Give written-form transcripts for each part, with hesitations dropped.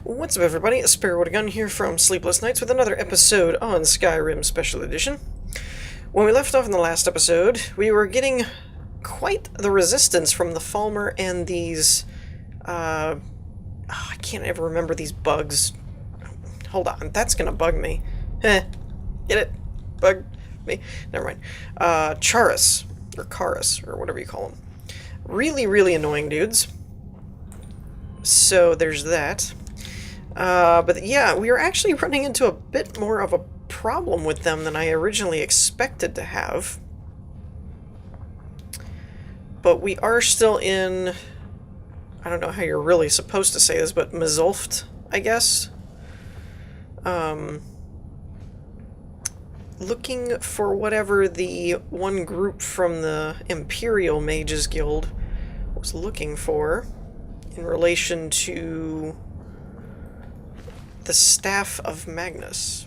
What's up, everybody? It's Sparrow with a Gun here from Sleepless Nights with another episode on Skyrim Special Edition. When we left off in the last episode, we were getting quite the resistance from the Falmer and these, I can't ever remember these bugs. Hold on, that's gonna bug me. Get it? Bug me? Never mind. Charis, or Charis, or whatever you call them. Really, really annoying dudes. So there's that. But yeah, we are actually running into a bit more of a problem with them than I originally expected to have. But we are still in... I don't know how you're really supposed to say this, but Mzulft, I guess. Looking for whatever the one group from the Imperial Mages Guild was looking for in relation to the Staff of Magnus.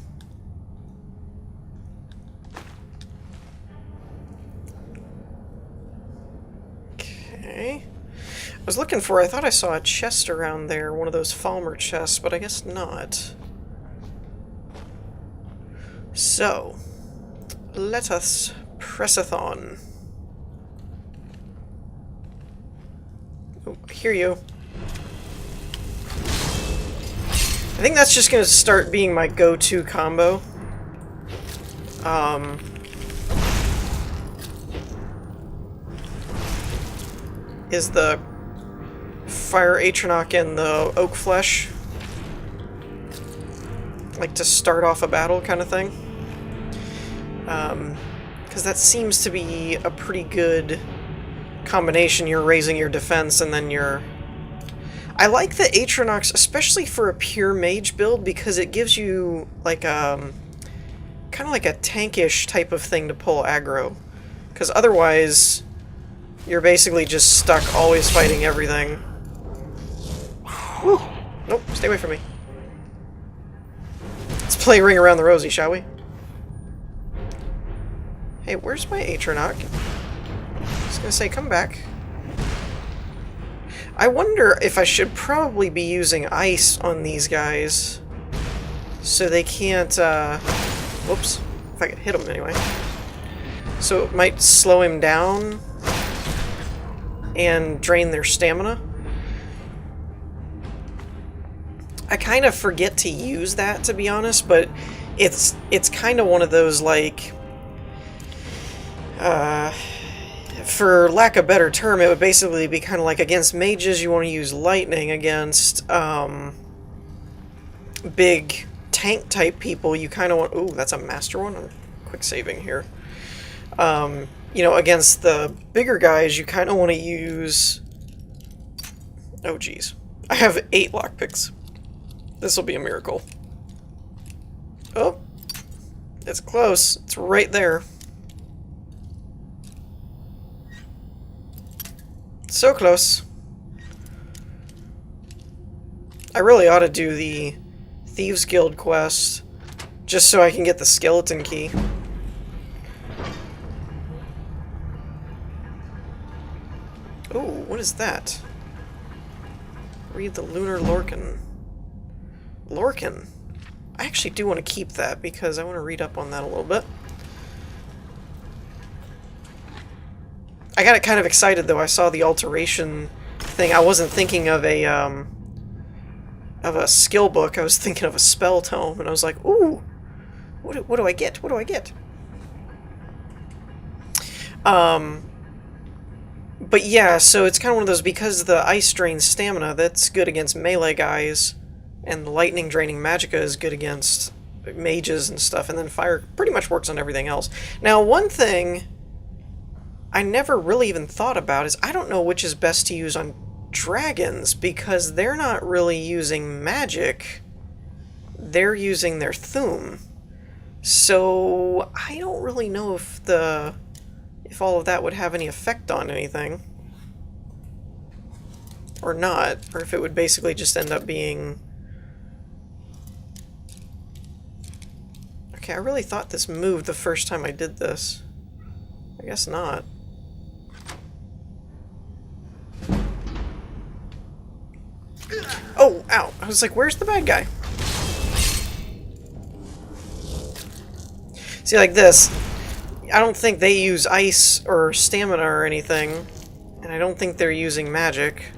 Okay. I was looking for, I thought I saw a chest around there, one of those Falmer chests, but I guess not. So, let us presseth on. Oh, I hear you. I think that's just gonna start being my go-to combo. Is the Fire Atronach and the Oak Flesh. Like to start off a battle kind of thing. Because that seems to be a pretty good combination. You're raising your defense and then you're... I like the Atronachs, especially for a pure mage build, because it gives you like kind of like a tankish type of thing to pull aggro. Because otherwise, you're basically just stuck always fighting everything. Woo! Nope, stay away from me. Let's play Ring Around the Rosie, shall we? Hey, where's my Atronach? I was gonna say, come back. I wonder if I should probably be using ice on these guys so they can't, whoops, if I could hit them anyway. So it might slow him down and drain their stamina. I kind of forget to use that, to be honest, but it's kind of one of those, like, for lack of a better term, it would basically be kind of like against mages, you want to use lightning. Against big tank type people, you kind of want... Ooh, that's a master one. I'm quick saving here. You know, against the bigger guys, you kind of want to use... Oh, geez. I have 8 lockpicks. This will be a miracle. Oh, it's close. It's right there. So close. I really ought to do the Thieves Guild quest just so I can get the skeleton key. Ooh, what is that? Read the Lunar Lorcan. Lorcan. I actually do want to keep that because I want to read up on that a little bit. I got kind of excited though. I saw the alteration thing. I wasn't thinking of a skill book. I was thinking of a spell tome, and I was like, "Ooh, what do I get? What do I get?" But yeah, so it's kind of one of those, because the ice drains stamina. That's good against melee guys, and the lightning draining magicka is good against mages and stuff. And then fire pretty much works on everything else. Now, one thing I never really even thought about is I don't know which is best to use on dragons, because they're not really using magic. They're using their Thuum. So I don't really know if all of that would have any effect on anything. Or not. Or if it would basically just end up being... Okay, I really thought this moved the first time I did this. I guess not. Oh, Ow. I was like, where's the bad guy? See, like this, I don't think they use ice or stamina or anything, and I don't think they're using magic,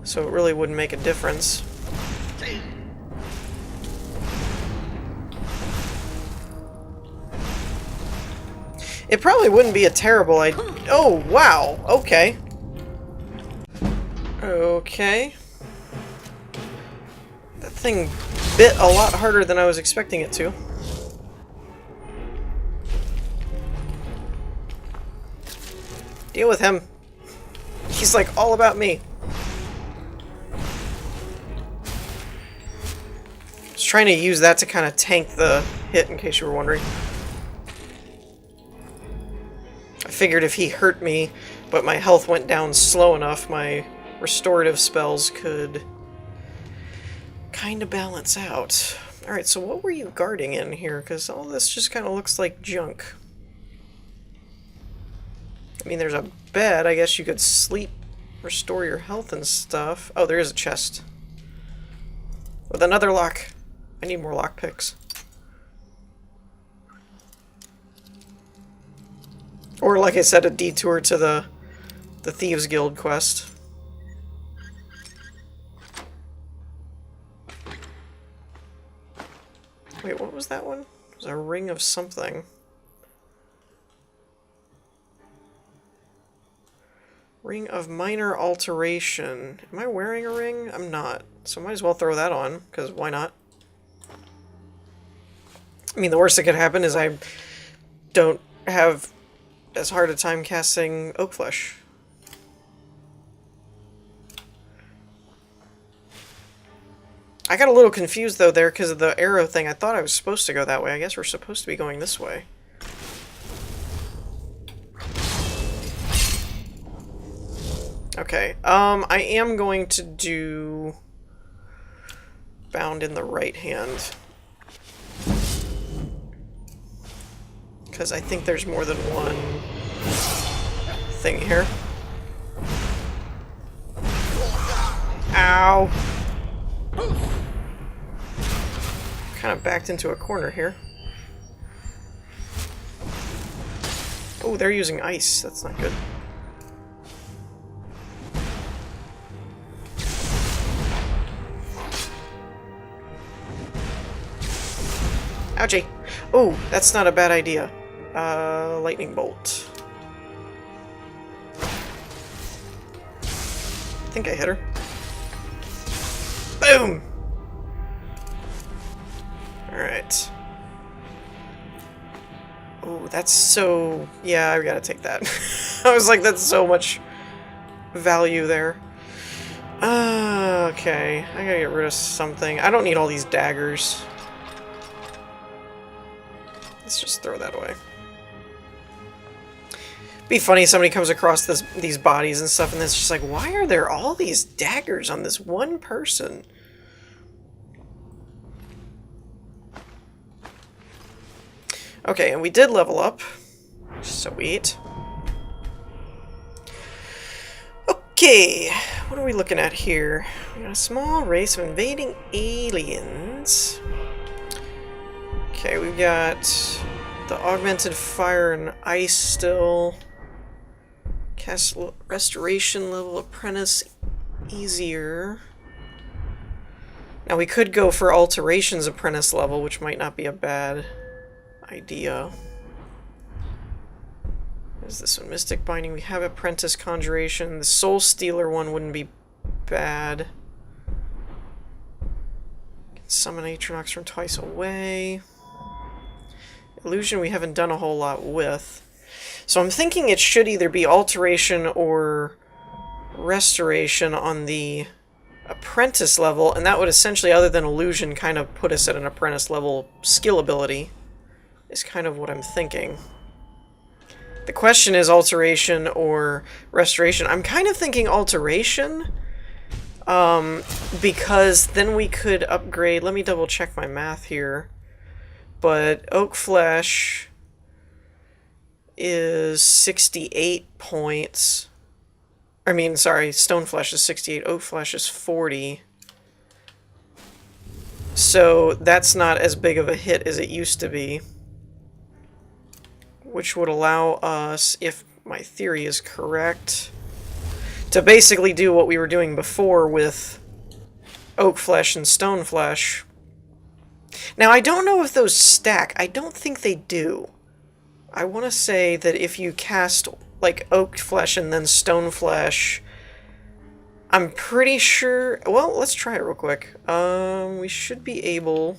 so it really wouldn't make a difference. It probably wouldn't be a terrible idea. Oh, wow. Okay. Okay. That thing bit a lot harder than I was expecting it to. Deal with him. He's like all about me. I was trying to use that to kind of tank the hit, in case you were wondering. I figured if he hurt me, but my health went down slow enough, my restorative spells could kind of balance out. Alright, so what were you guarding in here? Because all this just kind of looks like junk. I mean, there's a bed. I guess you could sleep, restore your health and stuff. Oh, there is a chest. With another lock. I need more lockpicks. Or, like I said, a detour to the Thieves Guild quest. Wait, what was that one? It was a ring of something. Ring of minor alteration. Am I wearing a ring? I'm not. So I might as well throw that on, because why not? I mean, the worst that could happen is I don't have as hard a time casting Oak Flesh. I got a little confused, though, there, because of the arrow thing. I thought I was supposed to go that way. I guess we're supposed to be going this way. Okay, I am going to do Bound in the right hand. Because I think there's more than one thing here. Ow! Kind of backed into a corner here. Oh, they're using ice. That's not good. Ouchie! Oh, that's not a bad idea. Lightning bolt. I think I hit her. Boom! Alright. Oh, that's so... Yeah, I gotta take that. I was like, that's so much value there. Okay. I gotta get rid of something. I don't need all these daggers. Let's just throw that away. Be funny if somebody comes across these bodies and stuff and it's just like, why are there all these daggers on this one person? Okay, and we did level up. Sweet. Okay, what are we looking at here? We got a small race of invading aliens. Okay, we've got the augmented fire and ice still. Cast restoration level apprentice easier. Now we could go for alterations apprentice level, which might not be a bad idea. What is this one? Mystic binding. We have apprentice conjuration. The soul stealer one wouldn't be bad. Can summon Atronox from twice away. Illusion we haven't done a whole lot with. So I'm thinking it should either be alteration or restoration on the apprentice level, and that would essentially, other than illusion, kind of put us at an apprentice level skill ability, is kind of what I'm thinking. The question is alteration or restoration. I'm kind of thinking alteration, because then we could upgrade. Let me double check my math here. But Oak Flesh is 68 points. I mean, sorry, Stone Flesh is 68, Oak Flesh is 40. So that's not as big of a hit as it used to be. Which would allow us, if my theory is correct, to basically do what we were doing before with oak flesh and stone flesh. Now, I don't know if those stack. I don't think they do. I want to say that if you cast, like, oak flesh and then stone flesh, I'm pretty sure... Well, let's try it real quick. We should be able...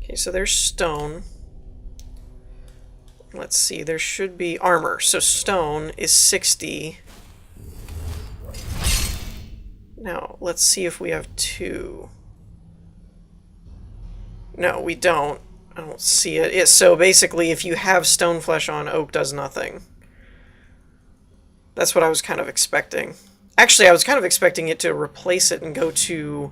Okay, so there's stone. Let's see, there should be armor. So stone is 60. Now, let's see if we have 2. No, we don't. I don't see it. So basically, if you have stone flesh on, oak does nothing. That's what I was kind of expecting. Actually, I was kind of expecting it to replace it and go to...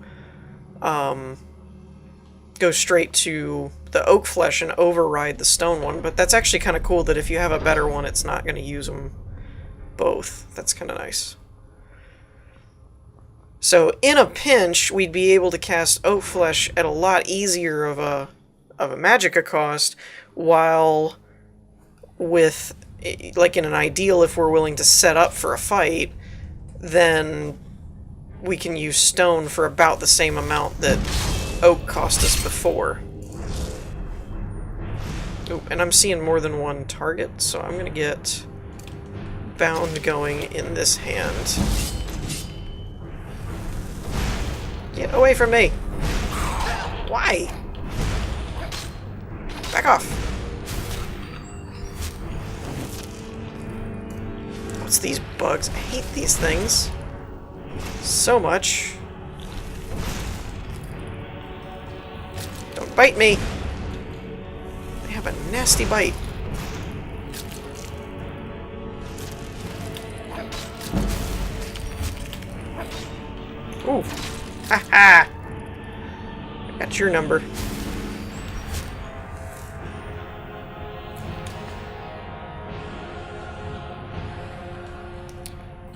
go straight to the oak flesh and override the stone one, but that's actually kind of cool that if you have a better one, it's not going to use them both. That's kind of nice. So in a pinch, we'd be able to cast oak flesh at a lot easier of a magicka cost, while with, like, in an ideal, if we're willing to set up for a fight, then we can use stone for about the same amount that oak cost us before. Oh, and I'm seeing more than one target, so I'm gonna get bound going in this hand. Get away from me! Why? Back off! What's these bugs? I hate these things so much. Don't bite me! They have a nasty bite. Ooh! Ha ha! I got your number.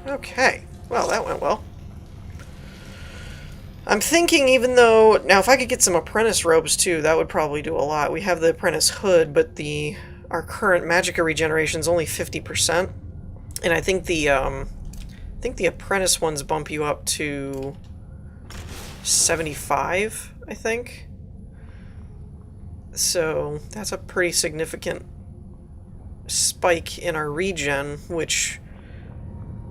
Okay. Well, that went well. I'm thinking, even though... Now, if I could get some apprentice robes, too, that would probably do a lot. We have the apprentice hood, but our current magicka regeneration is only 50%. And I think the apprentice ones bump you up to 75, I think. So, that's a pretty significant spike in our regen, which...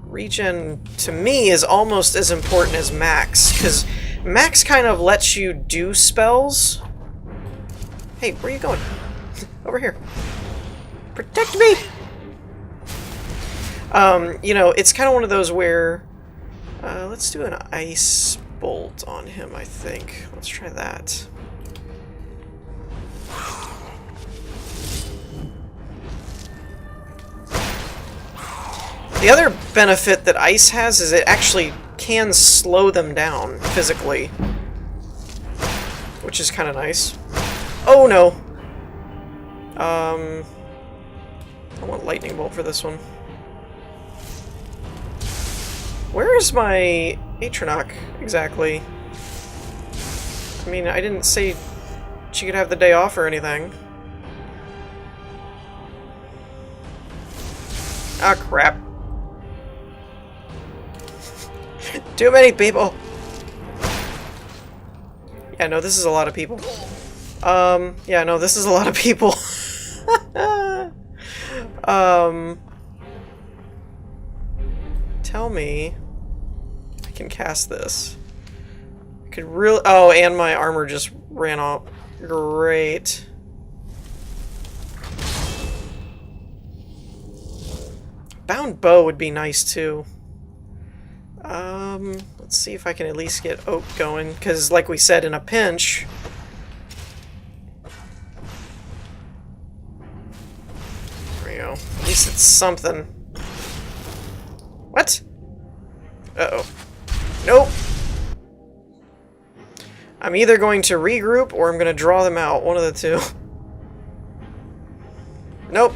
Regen, to me, is almost as important as max, because max kind of lets you do spells. Hey, where are you going? Over here. Protect me! You know, it's kind of one of those where... let's do an ice bolt on him, I think. Let's try that. The other benefit that ice has is it actually can slow them down physically, which is kind of nice. Oh no! I want lightning bolt for this one. Where is my Atronach exactly? I mean, I didn't say she could have the day off or anything. Ah, crap. Too many people! Yeah, no, this is a lot of people. Yeah, no, this is a lot of people. Tell me I can cast this. I could really... Oh, and my armor just ran off. Great. Bound bow would be nice, too. Let's see if I can at least get oak going, because like we said, in a pinch... There we go. At least it's something. What? Uh-oh. Nope! I'm either going to regroup, or I'm going to draw them out. One of the two. Nope.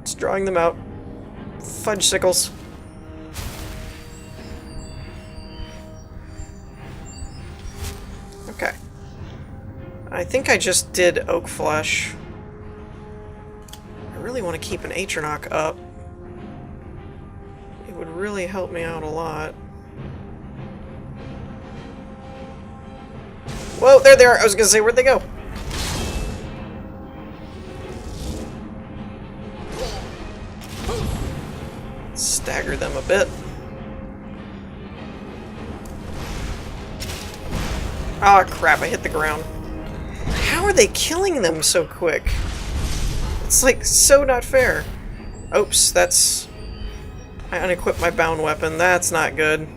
It's drawing them out. Fudge sickles. I think I just did Oak Flesh. I really want to keep an Atronach up. It would really help me out a lot. Whoa, there they are! I was gonna say, where'd they go? Stagger them a bit. Ah, crap, I hit the ground. How are they killing them so quick? It's like so not fair. Oops, that's... I unequipped my bound weapon. That's not good.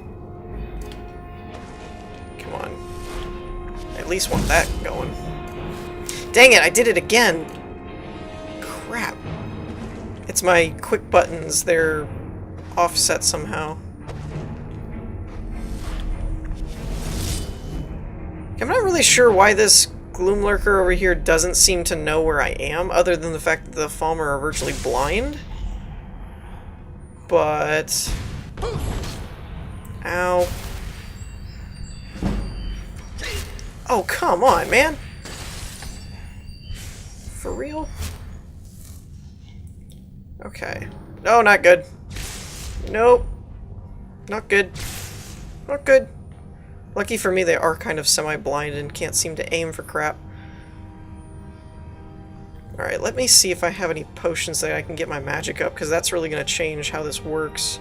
Come on. I at least want that going. Dang it, I did it again! Crap. It's my quick buttons. They're offset somehow. I'm not really sure why this Gloomlurker over here doesn't seem to know where I am, other than the fact that the Falmer are virtually blind. But... Ow. Oh, come on, man! For real? Okay. No, not good. Nope. Not good. Not good. Lucky for me, they are kind of semi-blind and can't seem to aim for crap. Alright, let me see if I have any potions that I can get my magic up, because that's really going to change how this works.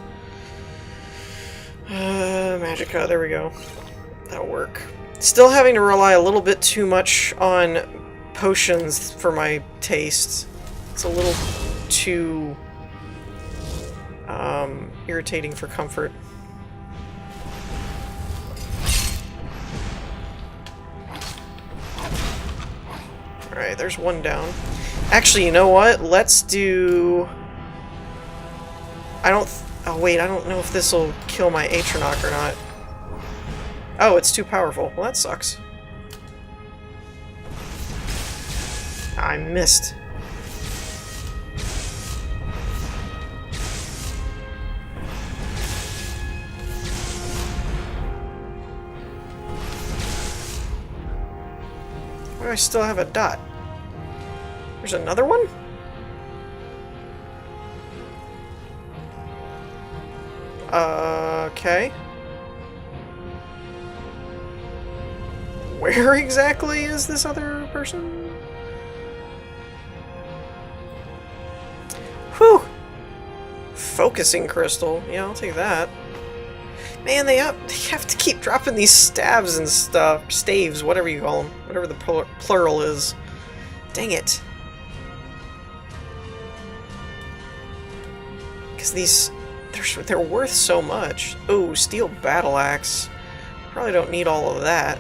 Magicka, there we go. That'll work. Still having to rely a little bit too much on potions for my taste. It's a little too irritating for comfort. Alright, there's one down. Actually, you know what? Let's do... Oh wait, I don't know if this will kill my Atronach or not. Oh, it's too powerful. Well, that sucks. I missed. Why do I still have a dot? There's another one? Okay. Where exactly is this other person? Whew! Focusing crystal. Yeah, I'll take that. Man, they have to keep dropping these stabs and stuff. Staves, whatever you call them. Whatever the plural is. Dang it. Because these... They're worth so much. Oh, steel battle axe. Probably don't need all of that.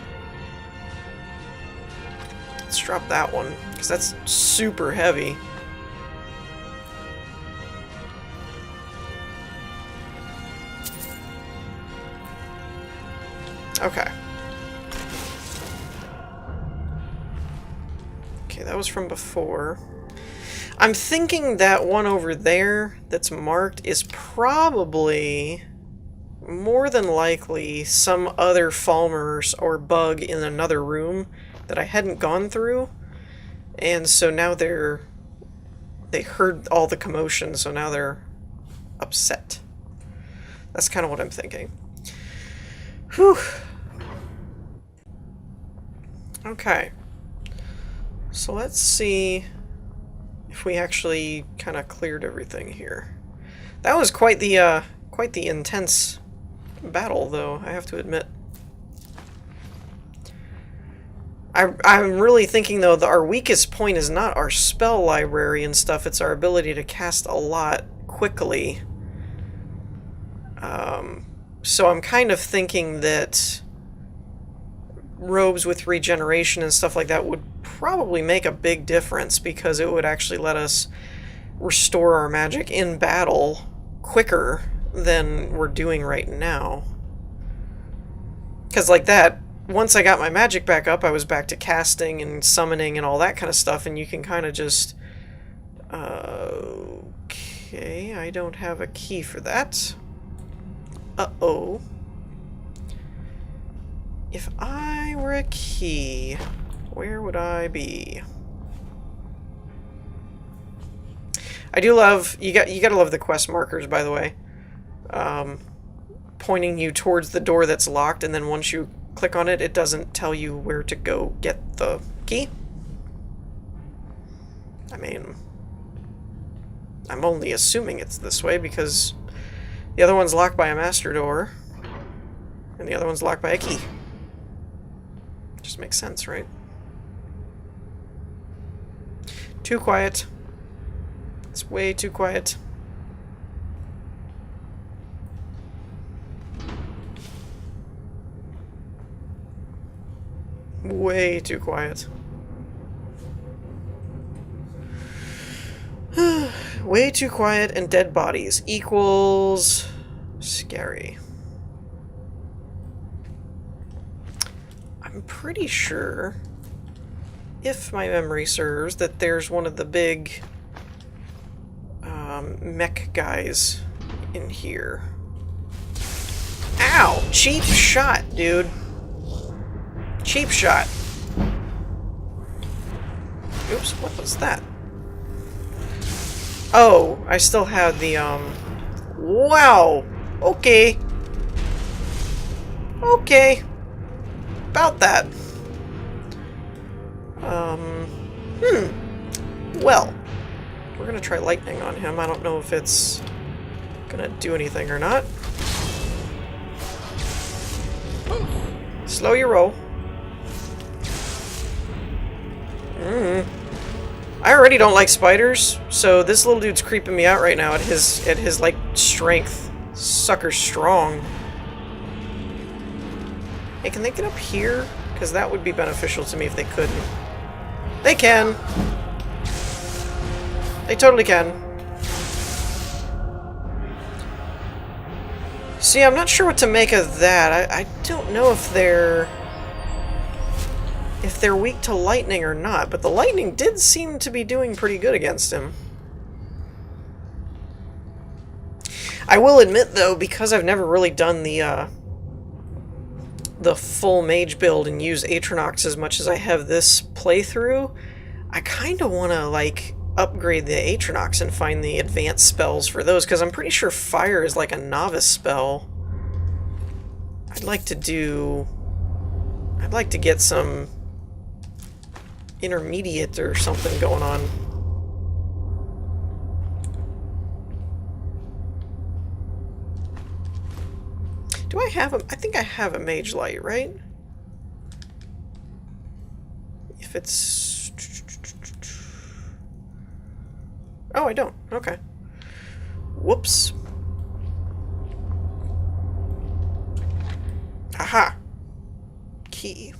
Let's drop that one, because that's super heavy. Okay. Okay, that was from before. I'm thinking that one over there that's marked is probably, more than likely, some other Falmers or bug in another room that I hadn't gone through. And so now they heard all the commotion, so now they're upset. That's kind of what I'm thinking. Whew. Okay. So let's see if we actually kind of cleared everything here. That was quite the intense battle, though, I have to admit. I'm really thinking, though, that our weakest point is not our spell library and stuff, it's our ability to cast a lot quickly. So I'm kind of thinking that robes with regeneration and stuff like that would probably make a big difference, because it would actually let us restore our magic in battle quicker than we're doing right now. Because like that, once I got my magic back up, I was back to casting and summoning and all that kind of stuff, and you can kind of just... Okay, I don't have a key for that. Uh-oh. If I were a key, where would I be? I do love, you gotta love the quest markers, by the way. Pointing you towards the door that's locked, and then once you click on it, it doesn't tell you where to go get the key. I mean, I'm only assuming it's this way because the other one's locked by a master door, and the other one's locked by a key. Just makes sense, right? Too quiet. It's way too quiet. Way too quiet. Way too quiet and dead bodies equals scary. I'm pretty sure, if my memory serves, that there's one of the big mech guys in here. Ow! Cheap shot, dude. Cheap shot. Oops, what was that? Oh, I still had the, wow! Okay. Okay. About that. Well, we're gonna try lightning on him. I don't know if it's gonna do anything or not. Slow your roll. I already don't like spiders, so this little dude's creeping me out right now at his like strength. Sucker's strong. Hey, can they get up here? Because that would be beneficial to me if they couldn't. They can. They totally can. See, I'm not sure what to make of that. I don't know if they're weak to lightning or not, but the lightning did seem to be doing pretty good against him. I will admit, though, because I've never really done the full mage build and use Atronox as much as I have this playthrough, I kind of want to, like, upgrade the Atronox and find the advanced spells for those, because I'm pretty sure fire is like a novice spell. I'd like to get some intermediate or something going on. Do I have a... I think I have a mage light, right? If it's... Oh, I don't. Okay. Whoops. Aha! Key.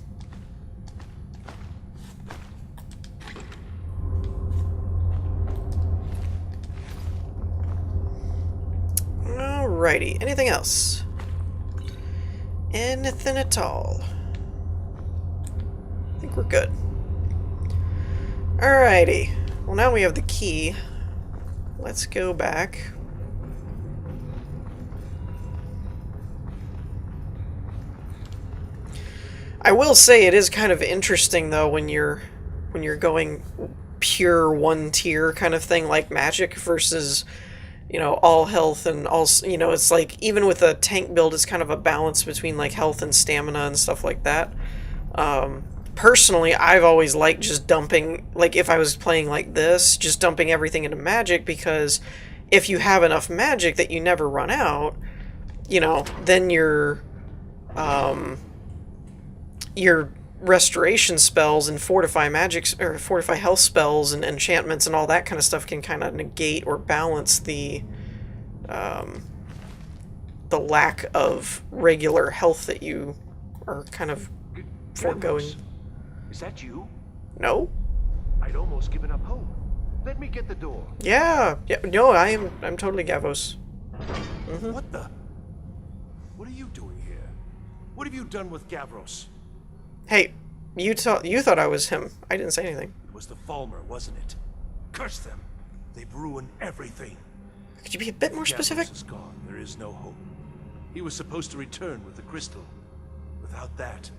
Alrighty. Anything else? Anything at all? I think we're good. Alrighty. Well, now we have the key. Let's go back. I will say it is kind of interesting, though, when you're going pure one tier kind of thing like magic versus, you know, all health and all, you know, it's like even with a tank build, it's kind of a balance between like health and stamina and stuff like that. Personally, I've always liked just dumping, like if I was playing like this, just dumping everything into magic, because if you have enough magic that you never run out, you know, then your restoration spells and fortify magics or fortify health spells and enchantments and all that kind of stuff can kind of negate or balance the lack of regular health that you are kind of foregoing. Is that you? No. I'd almost given up hope. Let me get the door. Yeah. No, I'm totally Gavos. Mm-hmm. What the? What are you doing here? What have you done with Gavros? Hey, you thought I was him. I didn't say anything. It was the Falmer, wasn't it? Curse them. They've ruined everything. Could you be a bit more specific? Gavros is gone. There is no hope. He was supposed to return with the crystal. Without that,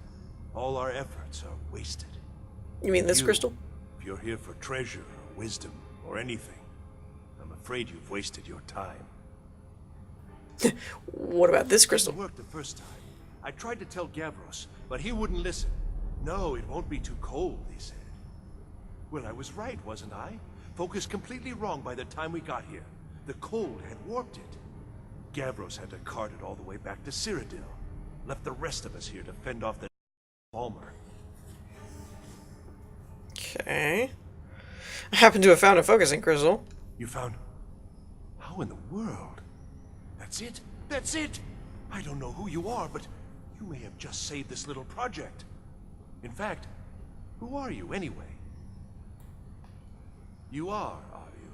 all our efforts are wasted. You mean this crystal? If you're here for treasure or wisdom or anything, I'm afraid you've wasted your time. What about this crystal? It worked the first time. I tried to tell Gavros, but he wouldn't listen. No, it won't be too cold, he said. Well, I was right, wasn't I? Focused completely wrong by the time we got here. The cold had warped it. Gavros had to cart it all the way back to Cyrodiil. Left the rest of us here to fend off the Palmer. Okay. I happen to have found a focusing crystal. You found... How in the world? That's it? That's it! I don't know who you are, but you may have just saved this little project. In fact, who are you anyway? You are you?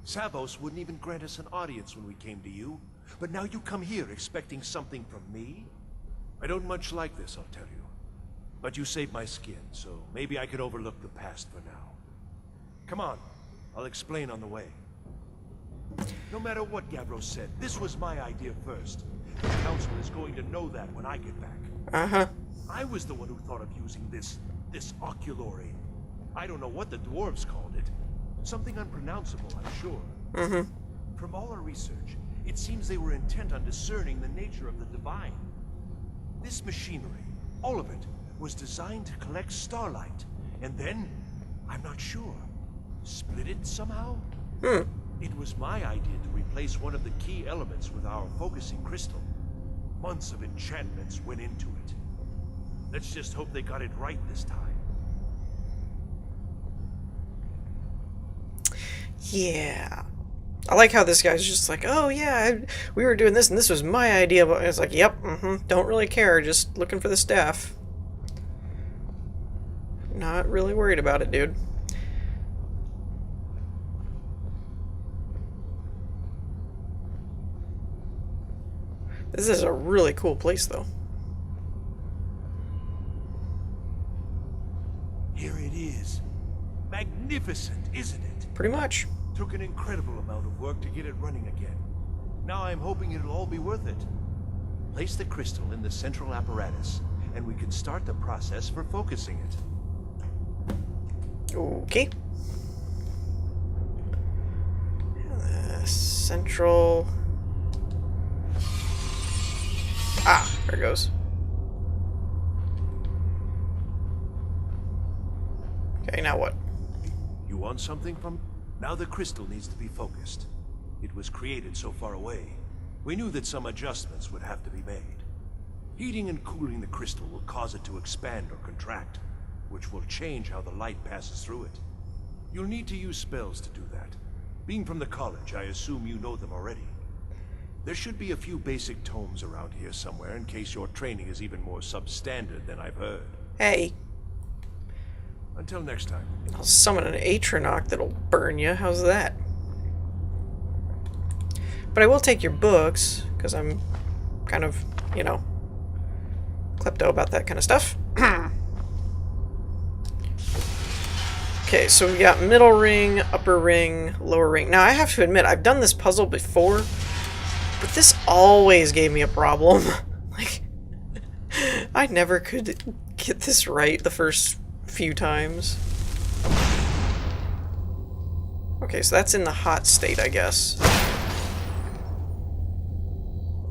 Savos wouldn't even grant us an audience when we came to you, but now you come here expecting something from me? I don't much like this, I'll tell you. But you saved my skin, so maybe I could overlook the past for now. Come on, I'll explain on the way. No matter what Gavros said, this was my idea first. The Council is going to know that when I get back. Uh-huh. I was the one who thought of using this Ozulory. I don't know what the dwarves called it. Something unpronounceable, I'm sure. Mm-hmm. From all our research, it seems they were intent on discerning the nature of the divine. This machinery, all of it, was designed to collect starlight, and then, I'm not sure, split it somehow? It was my idea to replace one of the key elements with our focusing crystal. Months of enchantments went into it. Let's just hope they got it right this time. Yeah. I like how this guy's just like, oh yeah, we were doing this and this was my idea, but it's like, yep, don't really care, just looking for the staff. Not really worried about it, dude. This is a really cool place, though. Here it is. Magnificent, isn't it? Pretty much. Took an incredible amount of work to get it running again. Now I'm hoping it'll all be worth it. Place the crystal in the central apparatus, and we can start the process for focusing it. Okay. Central... Ah, there it goes. Okay, now what? You want something from... Now the crystal needs to be focused. It was created so far away. We knew that some adjustments would have to be made. Heating and cooling the crystal will cause it to expand or contract, which will change how the light passes through it. You'll need to use spells to do that. Being from the college, I assume you know them already. There should be a few basic tomes around here somewhere in case your training is even more substandard than I've heard. Hey. Until next time. I'll summon an Atronach that'll burn you. How's that? But I will take your books, because I'm kind of, you know, klepto about that kind of stuff. Okay, so we got middle ring, upper ring, lower ring. Now, I have to admit, I've done this puzzle before, but this always gave me a problem. Like, I never could get this right the first few times. Okay, so that's in the hot state, I guess.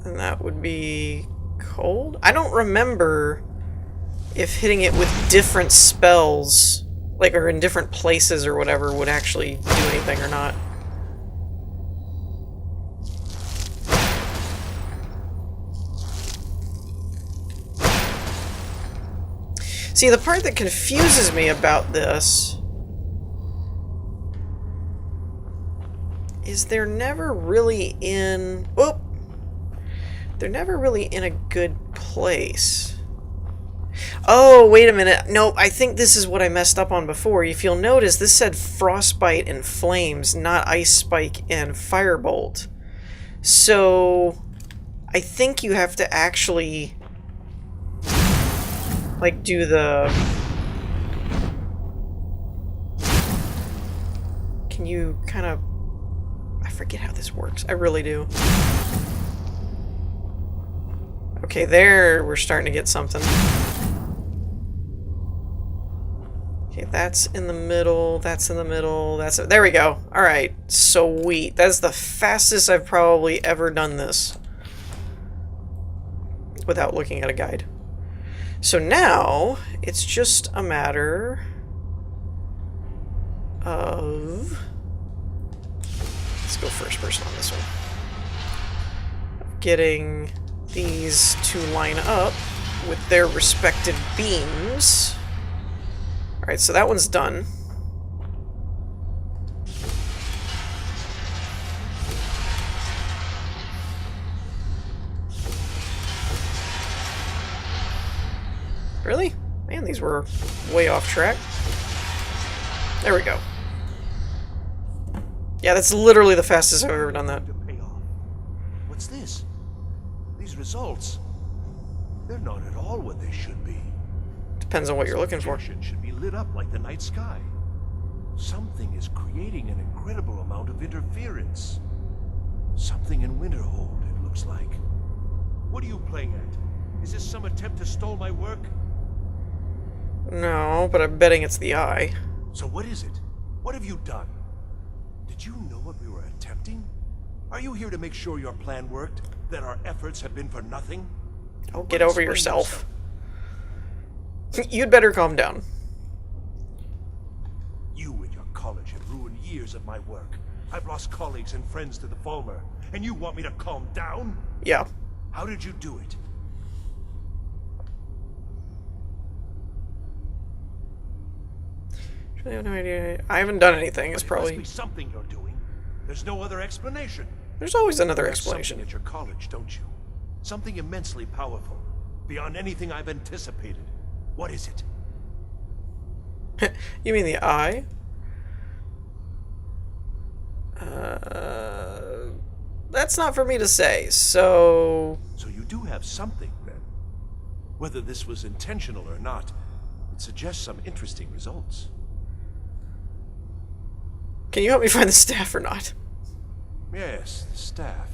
And that would be cold? I don't remember if hitting it with different spells, like, or in different places or whatever, would actually do anything or not. See, the part that confuses me about this is they're never really in... Oh! They're never really in a good place. Oh, wait a minute. Nope, I think this is what I messed up on before. If you'll notice, this said Frostbite and Flames, not Ice Spike and Firebolt. So, I think you have to actually... like, do the... Can you kind of... I forget how this works. I really do. Okay, there we're starting to get something. Okay, that's in the middle, that's in the middle, there we go. Alright, sweet. That's the fastest I've probably ever done this. Without looking at a guide. So now, it's just a matter of... Let's go first person on this one. Getting these to line up with their respective beams. Alright, so that one's done. Really? Man, these were way off track. There we go. Yeah, that's literally the fastest I've ever done that. What's this? These results, they're not at all what they should be. Depends on what you're looking for. Should be lit up like the night sky. Something is creating an incredible amount of interference. Something in Winterhold, it looks like. What are you playing at? Is this some attempt to stall my work? No, but I'm betting it's the eye. So what is it? What have you done? Did you know what we were attempting? Are you here to make sure your plan worked? That our efforts have been for nothing? Oh, get over yourself. You'd better calm down. You and your college have ruined years of my work. I've lost colleagues and friends to the Falmer, and you want me to calm down? Yeah. How did you do it? I have no idea. I haven't done anything. It's probably... It must be something you're doing. There's no other explanation. There's always another There's explanation. something at your college, don't you? Something immensely powerful, beyond anything I've anticipated. What is it? You mean the eye? That's not for me to say, so... So you do have something, then. Whether this was intentional or not, it suggests some interesting results. Can you help me find the staff or not? Yes, the staff.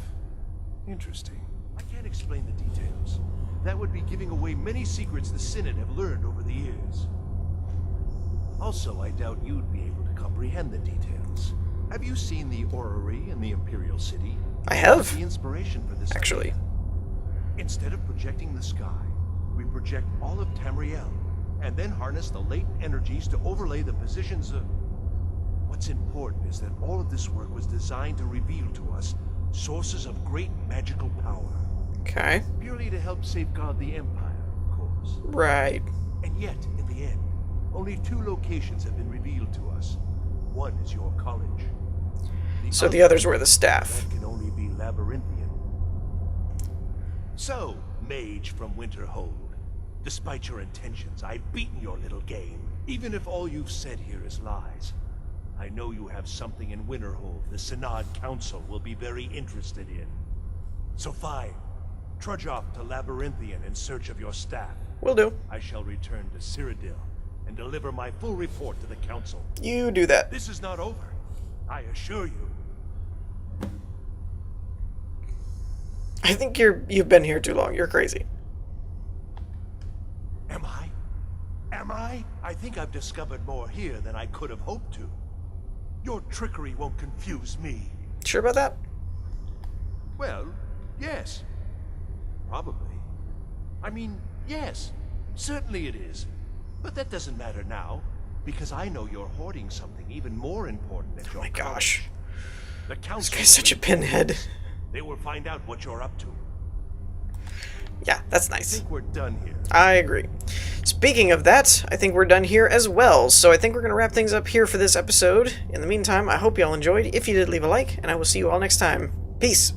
Interesting. I can't explain the details. That would be giving away many secrets the Synod have learned over the years. Also, I doubt you'd be able to comprehend the details. Have you seen the orrery in the Imperial City? I have. The inspiration for this Actually. idea. Instead of projecting the sky, we project all of Tamriel, and then harness the latent energies to overlay the positions of... What's important is that all of this work was designed to reveal to us sources of great magical power. Okay. Purely to help safeguard the Empire, of course. Right. And yet, in the end, only 2 locations have been revealed to us. One is your college. So the others were the staff. That can only be labyrinthian. So, mage from Winterhold, despite your intentions, I've beaten your little game. Even if all you've said here is lies, I know you have something in Winterhold the Synod Council will be very interested in. So fine, trudge off to Labyrinthian in search of your staff. Will do. I shall return to Cyrodiil and deliver my full report to the Council. You do that. This is not over, I assure you. I think you've been here too long. You're crazy. Am I? Am I? I think I've discovered more here than I could have hoped to. Your trickery won't confuse me. Sure about that? Well, yes. Probably. I mean, yes. Certainly it is. But that doesn't matter now, because I know you're hoarding something even more important at your Oh my college. gosh. The Council This guy's such a pinhead. They will find out what you're up to. Yeah, that's I nice. think we're done here. I agree. Speaking of that, I think we're done here as well, so I think we're going to wrap things up here for this episode. In the meantime, I hope y'all enjoyed. If you did, leave a like, and I will see you all next time. Peace!